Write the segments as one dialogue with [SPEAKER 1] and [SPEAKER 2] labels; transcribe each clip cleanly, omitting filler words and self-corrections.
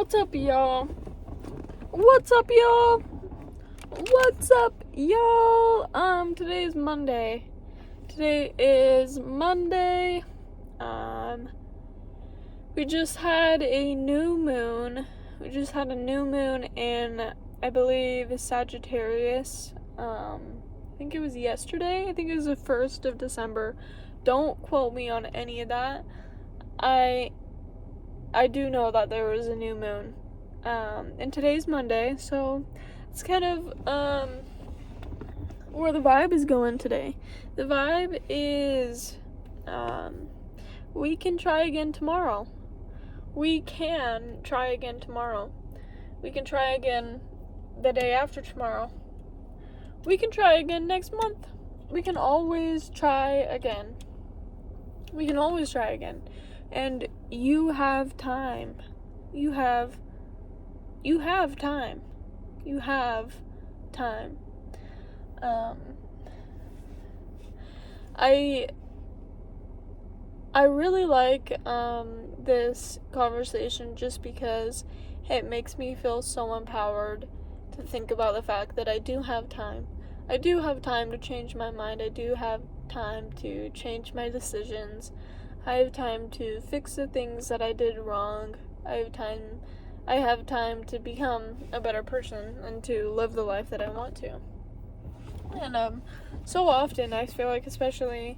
[SPEAKER 1] What's up, y'all? What's up, y'all? What's up, y'all? Today is Monday. We just had a new moon. In, I believe, Sagittarius. I think it was yesterday. I think it was the 1st of December. Don't quote me on any of that. I do know that there was a new moon. And today's Monday, so it's kind of, where the vibe is going today. The vibe is, we can try again tomorrow. We can try again tomorrow. We can try again the day after tomorrow. We can try again next month. We can always try again. And you have time. You have time. I really like this conversation just because it makes me feel so empowered to think about the fact that I do have time. I do have time to change my mind. I do have time to change my decisions. I have time to fix the things that I did wrong. I have time to become a better person and to live the life that I want to. And so often I feel like, especially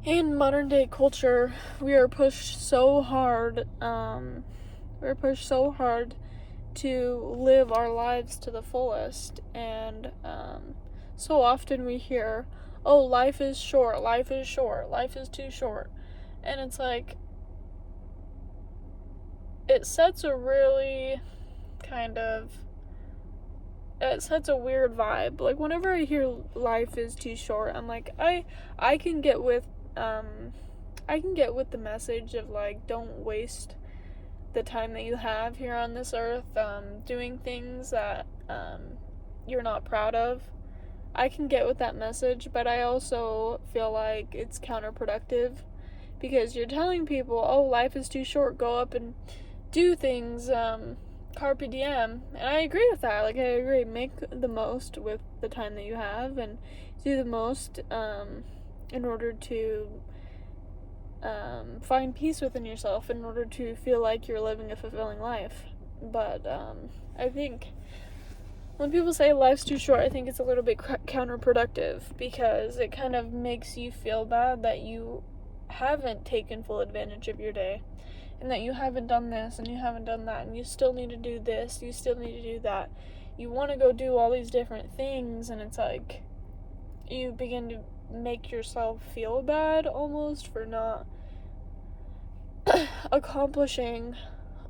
[SPEAKER 1] in modern day culture, we are pushed so hard to live our lives to the fullest, and so often we hear, oh, life is short, life is too short. And it's like, it sets a weird vibe. Like, whenever I hear life is too short, I'm like, I can get with the message of, like, don't waste the time that you have here on this earth doing things that you're not proud of. I can get with that message, but I also feel like it's counterproductive, because you're telling people, oh, life is too short, go up and do things, carpe diem. And I agree with that. Like, I agree, make the most with the time that you have, and do the most in order to find peace within yourself, in order to feel like you're living a fulfilling life. But I think when people say life's too short, I think it's a little bit counterproductive, because it kind of makes you feel bad that you haven't taken full advantage of your day, and that you haven't done this and you haven't done that, and you still need to do this, you still need to do that. You want to go do all these different things, and it's like you begin to make yourself feel bad almost for not accomplishing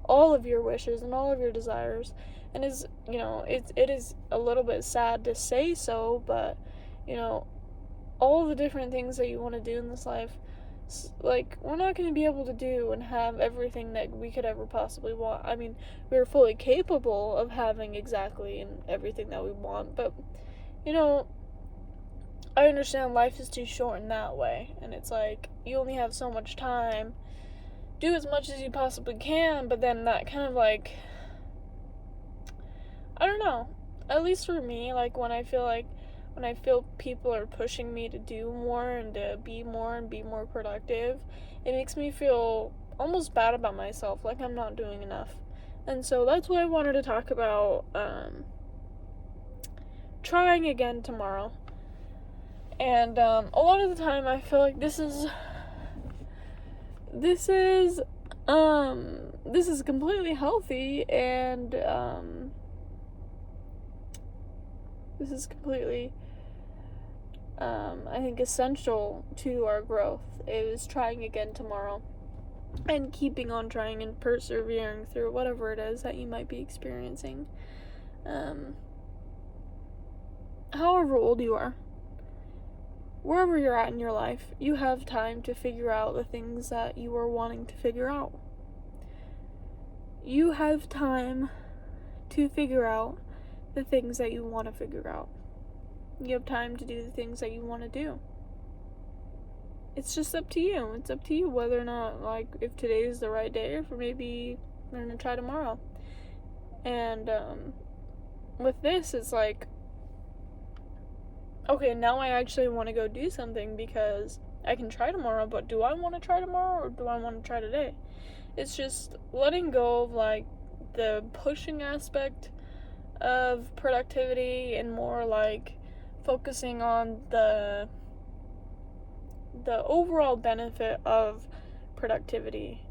[SPEAKER 1] all of your wishes and all of your desires. And it is a little bit sad to say so, but all the different things that you want to do in this life, like, we're not going to be able to do and have everything that we could ever possibly want. I mean, we're fully capable of having exactly and everything that we want, but I understand life is too short in that way, and it's like, you only have so much time. Do as much as you possibly can, but then that kind of, like, I don't know, at least for me, like, when I feel people are pushing me to do more and to be more productive, it makes me feel almost bad about myself, like I'm not doing enough. And so that's what I wanted to talk about, trying again tomorrow. And a lot of the time I feel like this is completely healthy, and this is completely I think essential to our growth, is trying again tomorrow, and keeping on trying and persevering through whatever it is that you might be experiencing. However old you are, wherever you're at in your life, you have time to figure out the things that you are wanting to figure out. You have time to figure out the things that you want to figure out. You have time to do the things that you want to do. It's just up to you. It's up to you whether or not, like, if today is the right day, or for maybe we're gonna try tomorrow. And with this, it's like, okay, now I actually want to go do something because I can try tomorrow, but do I want to try tomorrow or do I want to try today? It's just letting go of like the pushing aspect of productivity and more like focusing on the overall benefit of productivity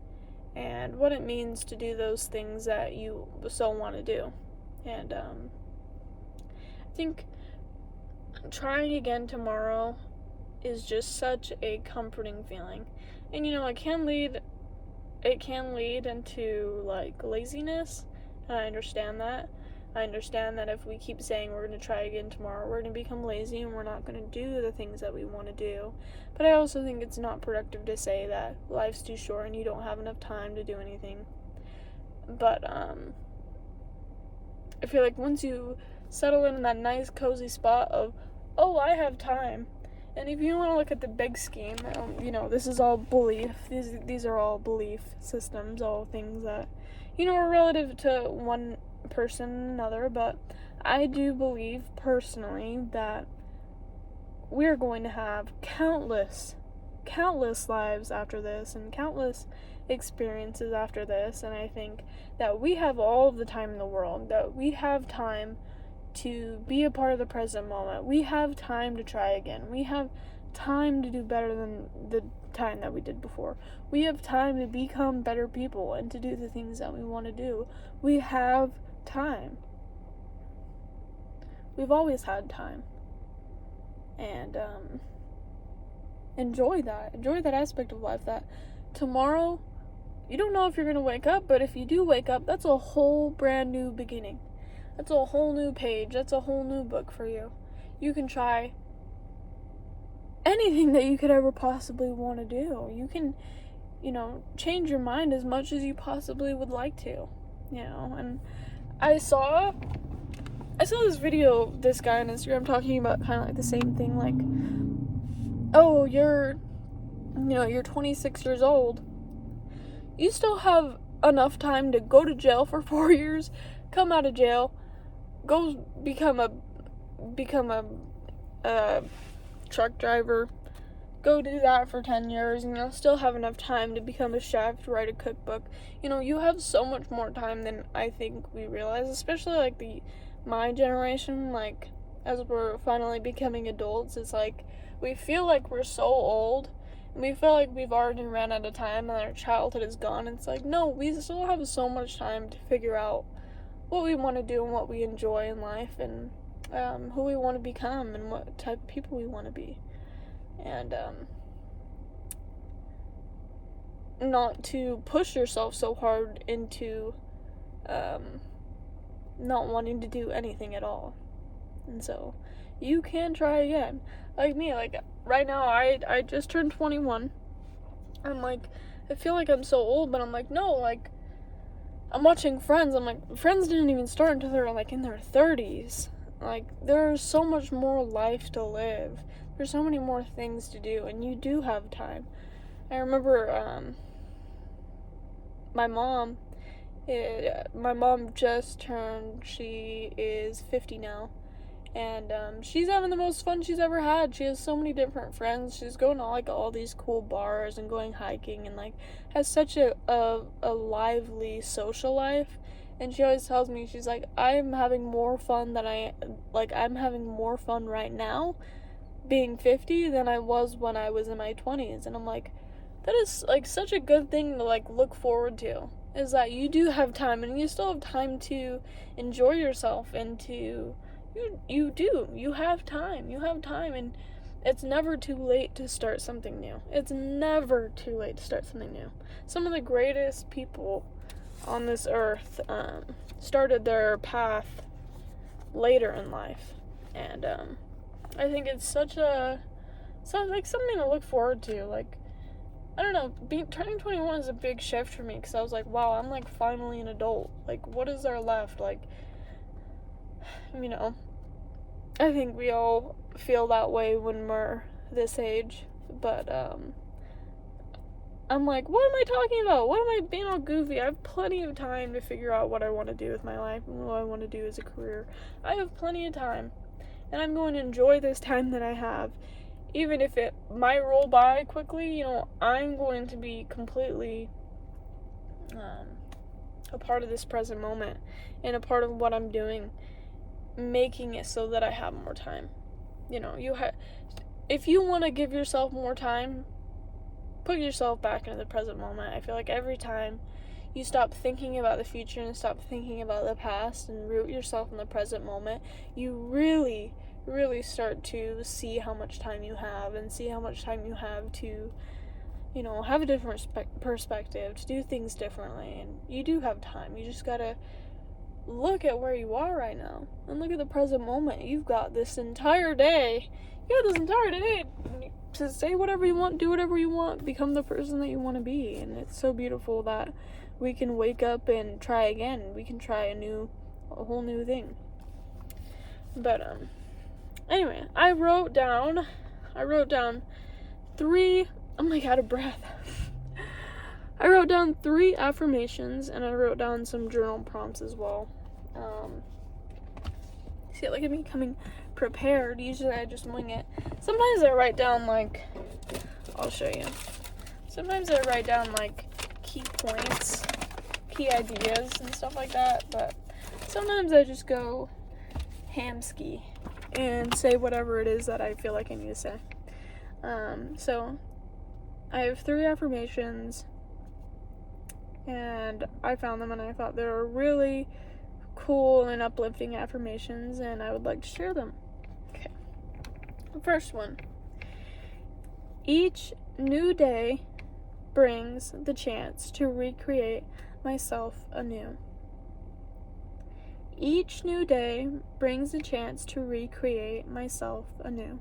[SPEAKER 1] and what it means to do those things that you so want to do. And I think trying again tomorrow is just such a comforting feeling. And it can lead into like laziness, and I understand that. I understand that if we keep saying we're going to try again tomorrow, we're going to become lazy and we're not going to do the things that we want to do. But I also think it's not productive to say that life's too short and you don't have enough time to do anything. But I feel like once you settle in that nice cozy spot of, oh, I have time. And if you want to look at the big scheme, this is all belief. These are all belief systems, all things that, are relative to one person and another. But I do believe personally that we're going to have countless lives after this and countless experiences after this. And I think that we have all of the time in the world, that we have time to be a part of the present moment. We have time to try again. We have time to do better than the time that we did before. We have time to become better people and to do the things that we want to do. We have time. We've always had time. And enjoy that. Enjoy that aspect of life, that tomorrow, you don't know if you're going to wake up, but if you do wake up, that's a whole brand new beginning. That's a whole new page. That's a whole new book for you. You can try anything that you could ever possibly want to do. You can, change your mind as much as you possibly would like to, and I saw this video of this guy on Instagram talking about kind of like the same thing, like, oh, you're 26 years old. You still have enough time to go to jail for 4 years, come out of jail, go become a truck driver, go do that for 10 years, and you'll still have enough time to become a chef, to write a cookbook. You have so much more time than I think we realize, especially like my generation, like as we're finally becoming adults. It's like we feel like we're so old and we feel like we've already ran out of time and our childhood is gone. It's like, no, we still have so much time to figure out what we want to do and what we enjoy in life, and who we want to become and what type of people we want to be. And not to push yourself so hard into not wanting to do anything at all. And so you can try again. Like me, like right now I just turned 21. I'm like, I feel like I'm so old, but I'm like, no, like I'm watching Friends. I'm like, Friends didn't even start until they're like in their 30s. Like, there's so much more life to live. There's so many more things to do, and you do have time. I remember my mom just turned, she is 50 now, and she's having the most fun she's ever had. She has so many different friends. She's going to like all these cool bars and going hiking, and like has such a lively social life. And she always tells me, she's like, I'm having more fun right now being 50 than I was when I was in my 20s. And I'm like, that is like such a good thing to like look forward to, is that you do have time and you still have time to enjoy yourself and to, you have time, and it's never too late to start something new. It's never too late to start something new. Some of the greatest people on this earth started their path later in life, and I think it's something to look forward to. Like, I don't know, turning 21 is a big shift for me, because I was like, wow, I'm like finally an adult. Like, what is there left? Like, I think we all feel that way when we're this age, but I'm like, what am I talking about? What am I being all goofy? I have plenty of time to figure out what I want to do with my life and what I want to do as a career. I have plenty of time, and I'm going to enjoy this time that I have. Even if it might roll by quickly, I'm going to be completely a part of this present moment and a part of what I'm doing, making it so that I have more time. If you want to give yourself more time, put yourself back into the present moment. I feel like every time you stop thinking about the future and stop thinking about the past and root yourself in the present moment, you really, really start to see how much time you have and see how much time you have to, have a different perspective, to do things differently. And you do have time. You just gotta look at where you are right now and look at the present moment. You've got this entire day. To say whatever you want, do whatever you want, become the person that you want to be. And it's so beautiful that we can wake up and try again. We can try a whole new thing. But anyway, I wrote down 3, I'm like out of breath. I wrote down 3 affirmations, and I wrote down some journal prompts as well. See, look at me coming prepared. Usually I just wing it. Sometimes I write down, I'll show you. Sometimes I write down, key points, key ideas, and stuff like that, but sometimes I just go hamski and say whatever it is that I feel like I need to say. So, I have 3 affirmations, and I found them, and I thought they were really cool and uplifting affirmations, and I would like to share them. Okay. The first one. Each new day brings the chance to recreate myself anew. Each new day brings the chance to recreate myself anew.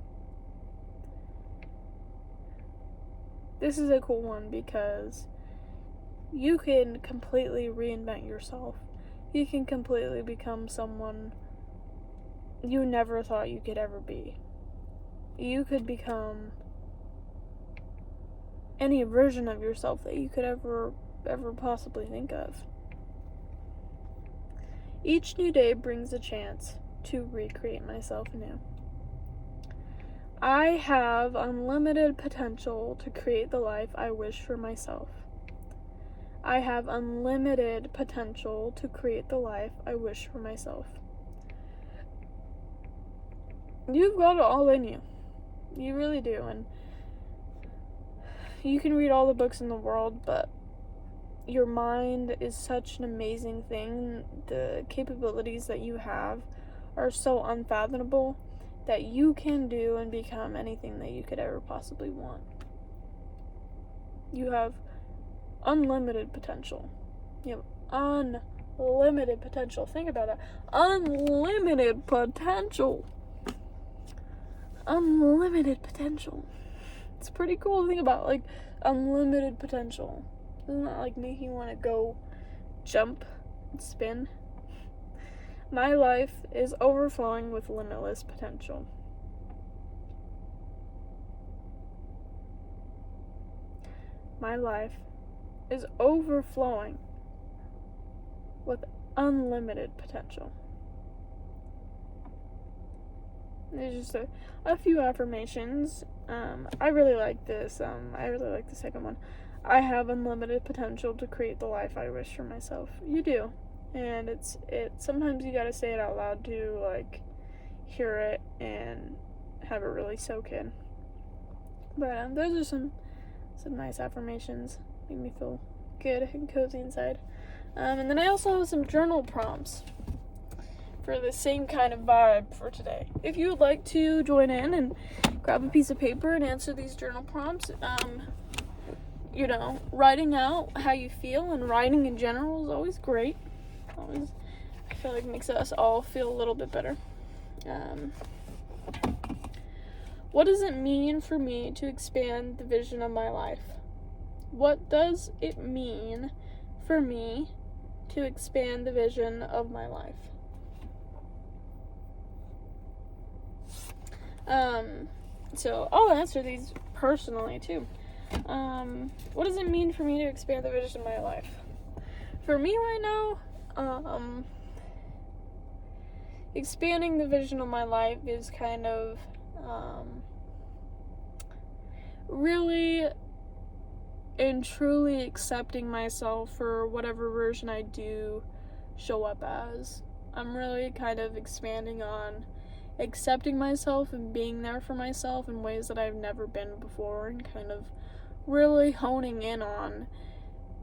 [SPEAKER 1] This is a cool one because you can completely reinvent yourself. You can completely become someone you never thought you could ever be. You could become any version of yourself that you could ever possibly think of. Each new day brings a chance to recreate myself anew. I have unlimited potential to create the life I wish for myself. I have unlimited potential to create the life I wish for myself. You've got it all in you. You really do. And you can read all the books in the world, but your mind is such an amazing thing. The capabilities that you have are so unfathomable that you can do and become anything that you could ever possibly want. You have unlimited potential. You have unlimited potential. Think about that. Unlimited potential. Unlimited potential. It's pretty cool to think about, unlimited potential. Doesn't that, make you want to go jump and spin? My life is overflowing with limitless potential. My life is overflowing with unlimited potential. There's just a few affirmations. I really like this. I really like the second one. I have unlimited potential to create the life I wish for myself. You do. And it's sometimes you gotta say it out loud to, hear it and have it really soak in. But, those are some nice affirmations. Make me feel good and cozy inside. And then I also have some journal prompts for the same kind of vibe for today. If you would like to join in and grab a piece of paper and answer these journal prompts, writing out how you feel and writing in general is always great. I feel like it makes us all feel a little bit better. What does it mean for me to expand the vision of my life? What does it mean for me to expand the vision of my life? So I'll answer these personally too. What does it mean for me to expand the vision of my life? For me right now, expanding the vision of my life is kind of, really and truly accepting myself for whatever version I do show up as. I'm really kind of expanding on accepting myself and being there for myself in ways that I've never been before, and kind of really honing in on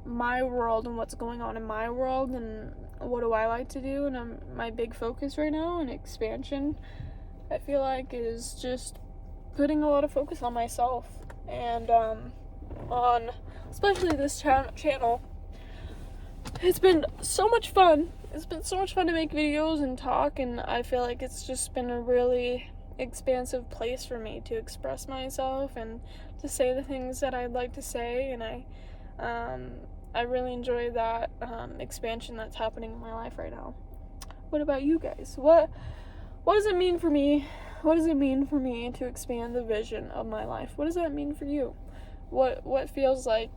[SPEAKER 1] my world and what's going on in my world and what do I like to do. And my big focus right now and expansion, I feel like, is just putting a lot of focus on myself and on especially this channel. It's been so much fun. It's been so much fun to make videos and talk, and I feel like it's just been a really expansive place for me to express myself and to say the things that I'd like to say, and I really enjoy that expansion that's happening in my life right now. What about you guys? What does it mean for me? What does it mean for me to expand the vision of my life? What does that mean for you? What feels like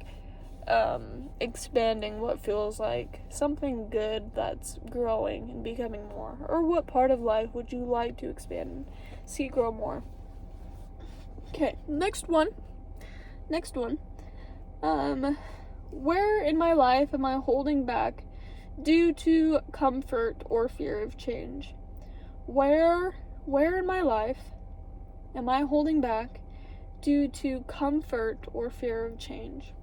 [SPEAKER 1] expanding? What feels like something good that's growing and becoming more? Or what part of life would you like to expand and see grow more? Okay, next one. Where in my life am I holding back due to comfort or fear of change? Where in my life am I holding back due to comfort or fear of change?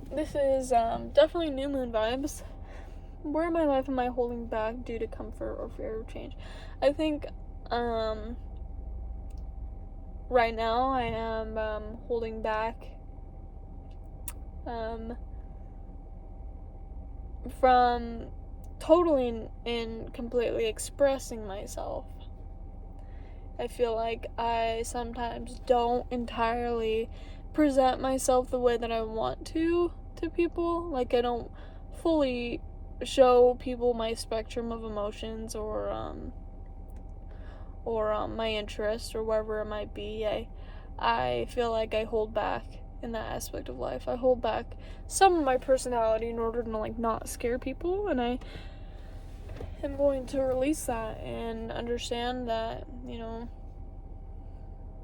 [SPEAKER 1] This is definitely new moon vibes. Where in my life am I holding back due to comfort or fear of change? I think right now I am holding back from totally and completely expressing myself. I feel like I sometimes don't entirely present myself the way that I want to people. Like, I don't fully show people my spectrum of emotions or my interests or wherever it might be. I feel like I hold back in that aspect of life. I hold back some of my personality in order to not scare people, and I am going to release that and understand that,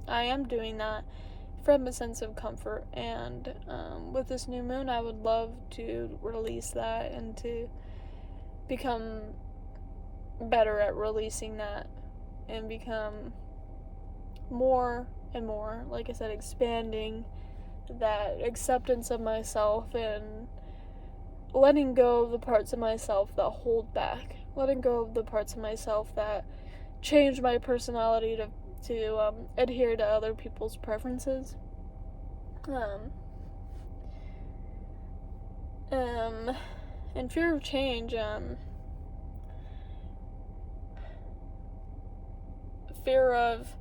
[SPEAKER 1] I am doing that from a sense of comfort. And with this new moon, I would love to release that and to become better at releasing that and become more and more, like I said, expanding that acceptance of myself and letting go of the parts of myself that hold back, letting go of the parts of myself that change my personality to adhere to other people's preferences. And fear of change, fear of,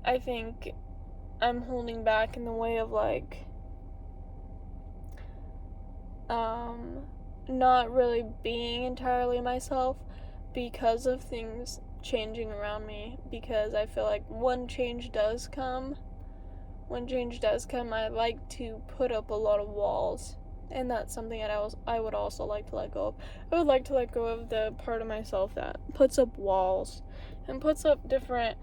[SPEAKER 1] I think I'm holding back in the way of not really being entirely myself because of things changing around me, because I feel like when change does come, I like to put up a lot of walls, and that's something that I would also like to let go of. I would like to let go of the part of myself that puts up walls and puts up different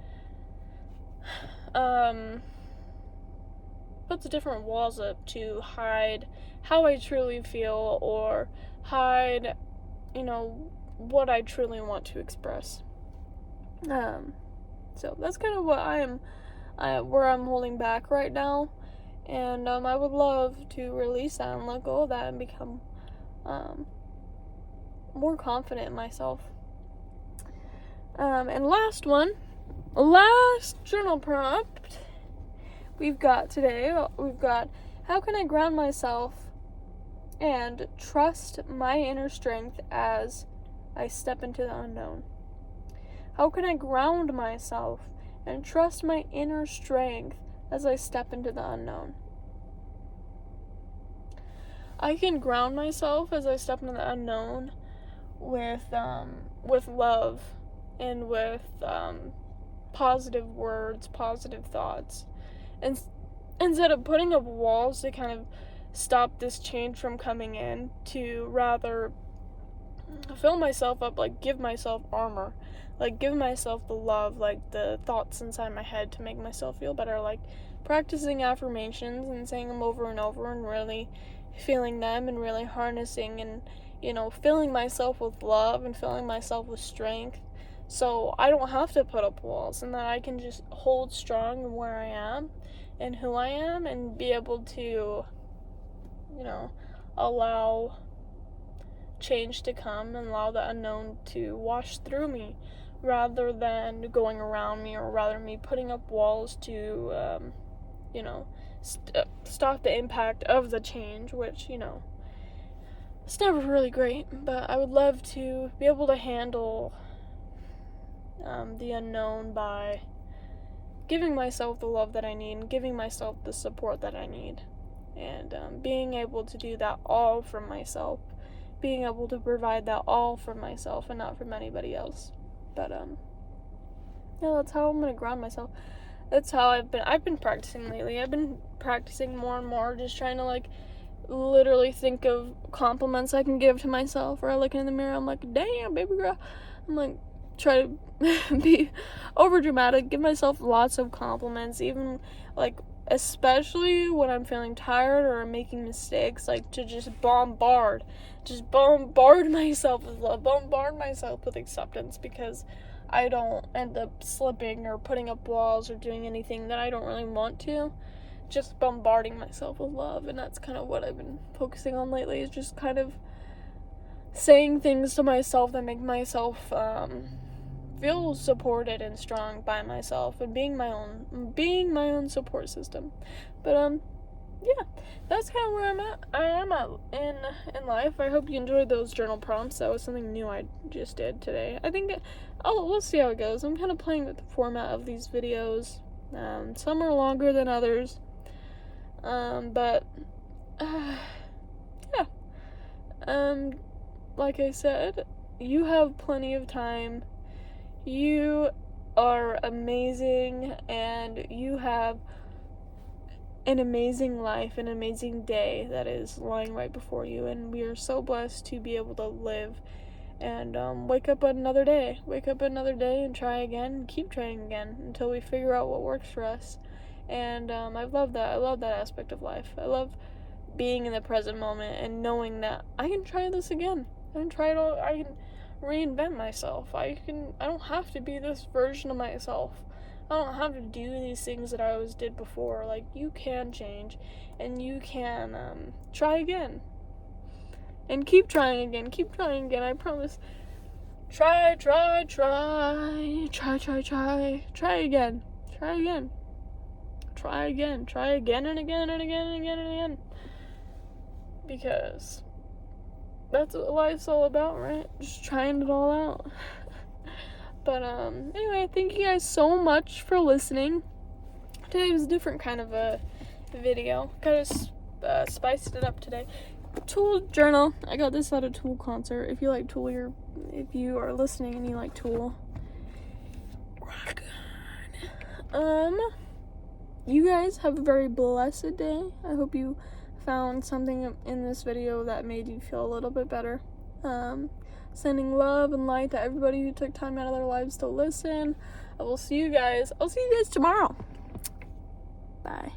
[SPEAKER 1] walls up to hide how I truly feel or hide, what I truly want to express. So that's kind of what where I'm holding back right now, and I would love to release that and let go of that and become more confident in myself. And last journal prompt we've got today, how can I ground myself and trust my inner strength as I step into the unknown? How can I ground myself and trust my inner strength as I step into the unknown? I can ground myself as I step into the unknown with love and with positive words, positive thoughts, And instead of putting up walls to kind of stop this change from coming in, to rather fill myself up, like give myself armor, like give myself the love, like the thoughts inside my head to make myself feel better, like practicing affirmations and saying them over and over and really feeling them and really harnessing and, you know, filling myself with love and filling myself with strength, so I don't have to put up walls, and that I can just hold strong in where I am and who I am, and be able to, you know, allow change to come and allow the unknown to wash through me, rather than going around me, or rather me putting up walls to, you know, stop the impact of the change, which, you know, it's never really great. But I would love to be able to handle the unknown by giving myself the love that I need and giving myself the support that I need, and being able to do that all from myself, being able to provide that all from myself and not from anybody else. But yeah, that's how I'm gonna ground myself. That's how I've been practicing lately. I've been practicing more and more, just trying to, like, literally think of compliments I can give to myself, or I look in the mirror, I'm like, damn, baby girl. I'm like, try to be over dramatic, give myself lots of compliments, even, like, especially when I'm feeling tired or I'm making mistakes, like, to just bombard myself with love, bombard myself with acceptance, because I don't end up slipping or putting up walls or doing anything that I don't really want to. Just bombarding myself with love, and that's kind of what I've been focusing on lately, is just kind of saying things to myself that make myself feel supported and strong by myself, and being my own support system. But yeah, that's kind of where I am at in life. I hope you enjoyed those journal prompts. That was something new I just did today. I think we'll see how it goes. I'm kind of playing with the format of these videos. Some are longer than others. But yeah. Like I said, you have plenty of time. You are amazing, and you have an amazing life, an amazing day that is lying right before you, and we are so blessed to be able to live and wake up another day and try again, and keep trying again until we figure out what works for us. And I love that aspect of life. I love being in the present moment and knowing that I can try this again. I can try it all. I can reinvent myself. I don't have to be this version of myself. I don't have to do these things that I always did before. Like, you can change, and you can try again. And keep trying again. I promise. Try again. Try again and again and again and again and again. Because that's what life's all about, right? Just trying it all out. But anyway, thank you guys so much for listening. Today was a different kind of a video. Kind of spiced it up today. Tool journal. I got this at a Tool concert. If you like Tool, if you are listening and you like Tool, rock on. You guys have a very blessed day. I hope you found something in this video that made you feel a little bit better. Sending love and light to everybody who took time out of their lives to listen. I'll see you guys tomorrow. Bye.